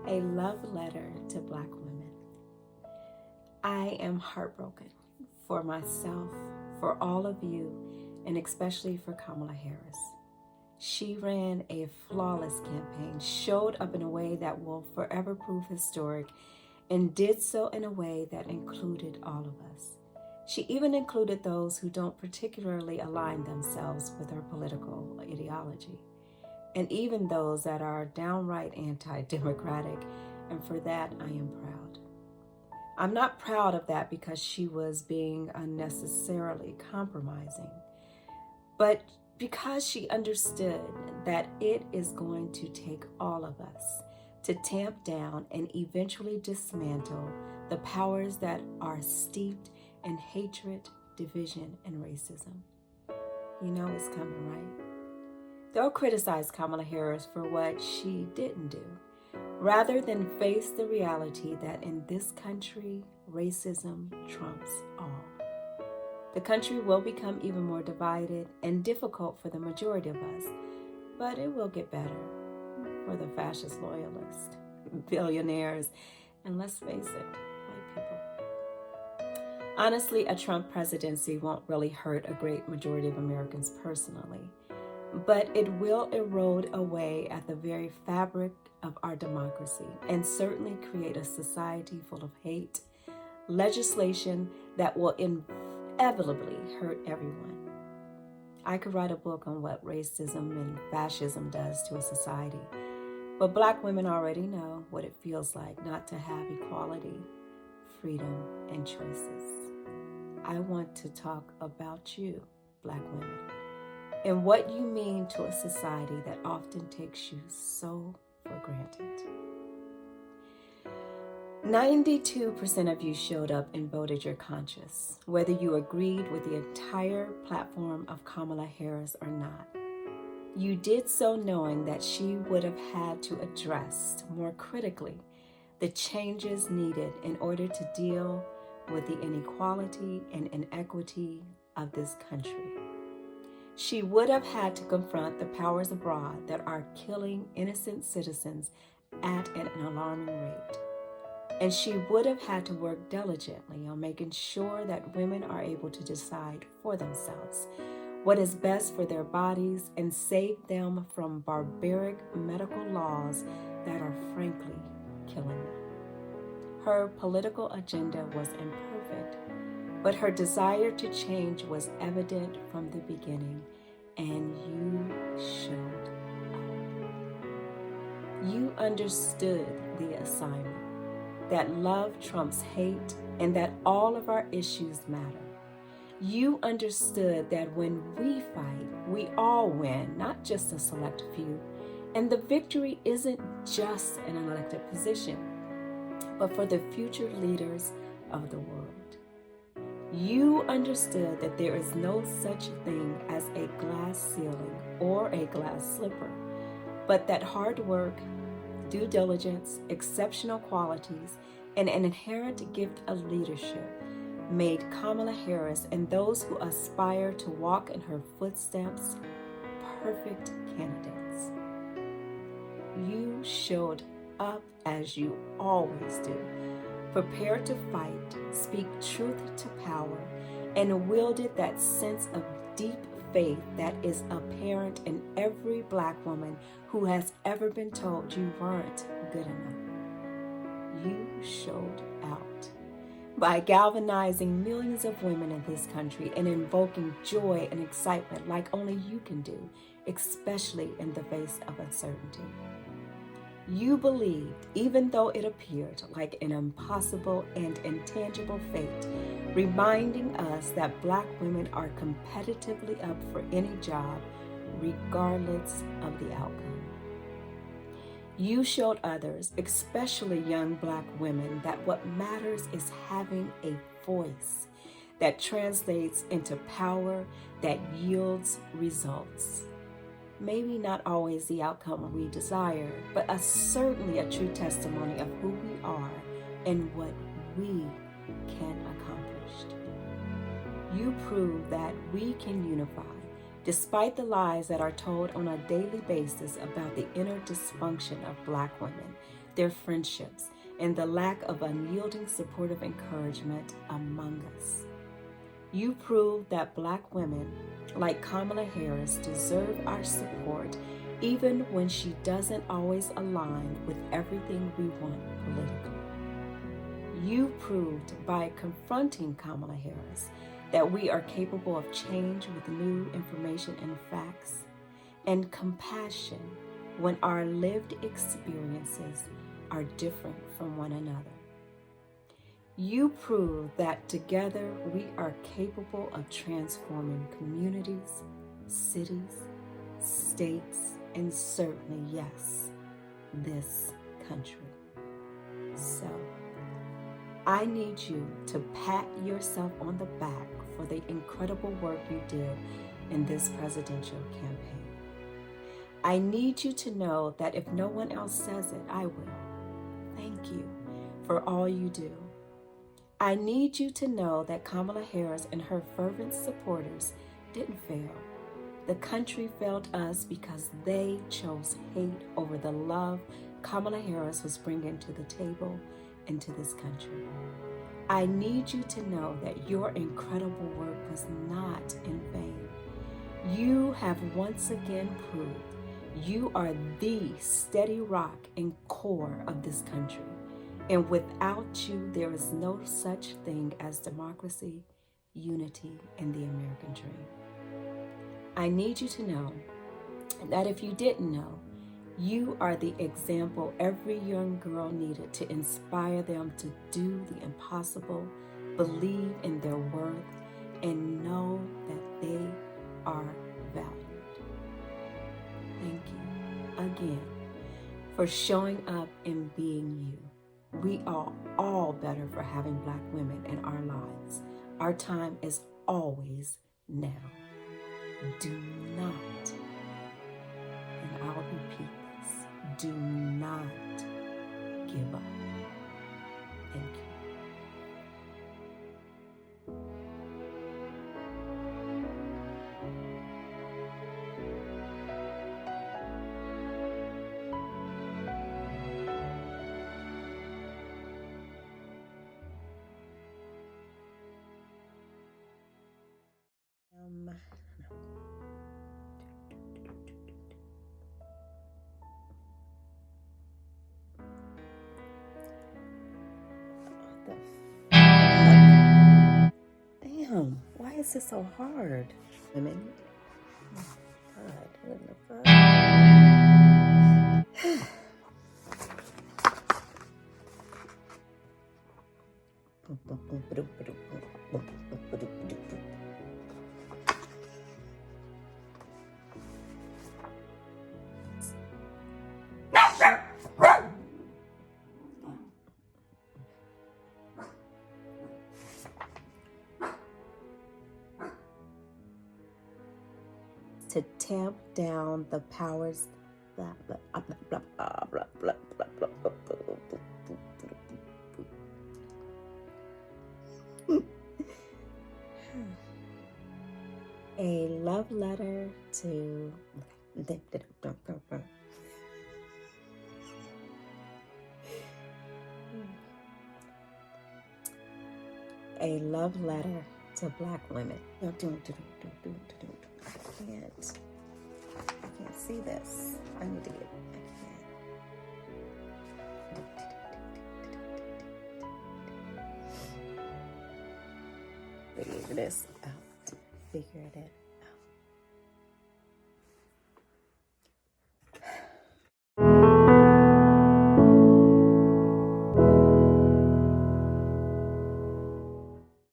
A love letter to Black women. I am heartbroken for myself, for all of you, and especially for Kamala Harris. She ran a flawless campaign, showed up in a way that will forever prove historic, and did so in a way that included all of us. She even included those who don't particularly align themselves with her political ideology, and even those that are downright anti-democratic, and for that I am proud. I'm not proud of that because she was being unnecessarily compromising, but because she understood that it is going to take all of us to tamp down and eventually dismantle the powers that are steeped in hatred, division, and racism. You know it's coming, right? They'll criticize Kamala Harris for what she didn't do, rather than face the reality that in this country, racism trumps all. The country will become even more divided and difficult for the majority of us, but it will get better for the fascist loyalists, billionaires, and let's face it, white people. Honestly, a Trump presidency won't really hurt a great majority of Americans personally, but it will erode away at the very fabric of our democracy and certainly create a society full of hate, legislation that will inevitably hurt everyone. I could write a book on what racism and fascism does to a society, but Black women already know what it feels like not to have equality, freedom, and choices. I want to talk about you, Black women, and what you mean to a society that often takes you so for granted. 92% of you showed up and voted your conscience, whether you agreed with the entire platform of Kamala Harris or not. You did so knowing that she would have had to address more critically the changes needed in order to deal with the inequality and inequity of this country. She would have had to confront the powers abroad that are killing innocent citizens at an alarming rate. And she would have had to work diligently on making sure that women are able to decide for themselves what is best for their bodies and save them from barbaric medical laws that are frankly killing them. Her political agenda was imperfect, but her desire to change was evident from the beginning, and you showed up. You understood the assignment, that love trumps hate and that all of our issues matter. You understood that when we fight, we all win, not just a select few, and the victory isn't just an elected position, but for the future leaders of the world. You understood that there is no such thing as a glass ceiling or a glass slipper, but that hard work, due diligence, exceptional qualities, and an inherent gift of leadership made Kamala Harris and those who aspire to walk in her footsteps perfect candidates. You showed up as you always do, prepared to fight, speak truth to power, and wielded that sense of deep faith that is apparent in every Black woman who has ever been told you weren't good enough. You showed out by galvanizing millions of women in this country and invoking joy and excitement like only you can do, especially in the face of uncertainty. You believed, even though it appeared like an impossible and intangible fate, reminding us that Black women are competitively up for any job, regardless of the outcome. You showed others, especially young Black women, that what matters is having a voice that translates into power that yields results. Maybe not always the outcome we desire, but certainly a true testimony of who we are and what we can accomplish. You prove that we can unify, despite the lies that are told on a daily basis about the inner dysfunction of Black women, their friendships, and the lack of unyielding supportive encouragement among us. You proved that Black women like Kamala Harris deserve our support even when she doesn't always align with everything we want politically. You proved by confronting Kamala Harris that we are capable of change with new information and facts, and compassion when our lived experiences are different from one another. You prove that together we are capable of transforming communities, cities, states, and certainly, yes, this country. So, I need you to pat yourself on the back for the incredible work you did in this presidential campaign. I need you to know that if no one else says it, I will. Thank you for all you do. I need you to know that Kamala Harris and her fervent supporters didn't fail. The country failed us because they chose hate over the love Kamala Harris was bringing to the table and to this country. I need you to know that your incredible work was not in vain. You have once again proved you are the steady rock and core of this country. And without you, there is no such thing as democracy, unity, and the American dream. I need you to know that if you didn't know, you are the example every young girl needed to inspire them to do the impossible, believe in their worth, and know that they are valued. Thank you again for showing up and being you. We are all better for having Black women in our lives. Our time is always now. Do not, and I'll repeat this, do not give up. Thank you. Damn, why is this so hard? Women. Oh, God, what in the fuck? To tamp down the powers that a love letter to a love letter to Black women. I can't see this. I need to get. I can't figure this out. Figure it out.